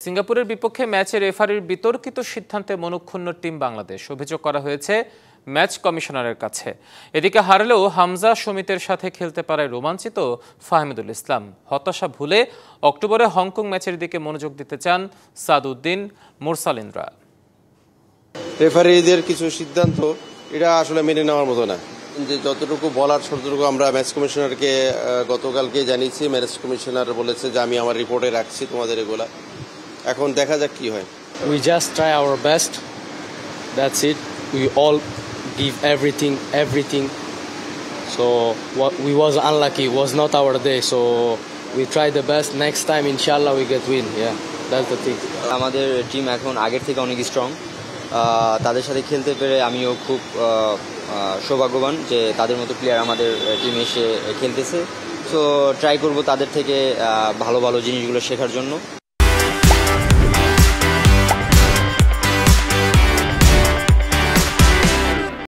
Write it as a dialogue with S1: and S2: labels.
S1: সিঙ্গাপুরের বিপক্ষে ম্যাচে রেফারির বিতর্কিত সিদ্ধান্তে মনক্ষুণ্ণ টিম বাংলাদেশ। অভিযোগ করা হয়েছে ম্যাচ কমিশনারের কাছে। এদিকে হারলেও হামজা সমিতের সাথে খেলতে পারায় রোমাঞ্চিত ফাহমিদুল ইসলাম। হতাশা ভুলে অক্টোবরে হংকং ম্যাচের দিকে মনোযোগ দিতে চান সাদউদ্দিন মুরসালিনরা।
S2: রেফারিদের কিছু সিদ্ধান্ত এটা আসলে মেনে নেওয়ার মতো না। যে যতটুকু বলার ততটুকু আমরা ম্যাচ কমিশনারকে গতকালকে জানিয়েছি। ম্যাচ কমিশনার বলেছে যে আমি আমার রিপোর্টে রাখছি তোমাদের এগুলা, এখন দেখা যাক কি হয়।
S3: We just try our best. That's it. We all give everything. So what we was unlucky. It was not our day. So we try the best. Next time, inshallah, we get win. Yeah, that's the thing.
S4: আমাদের team এখন আগের থেকে অনেক strong. তাদের সাথে খেলতে পেরে আমিও খুব সৌভাগ্যবান যে তাদের মতো প্লেয়ার আমাদের টিমে এসে খেলতেছে। সো ট্রাই করব তাদের থেকে ভালো ভালো জিনিসগুলো শেখার জন্য।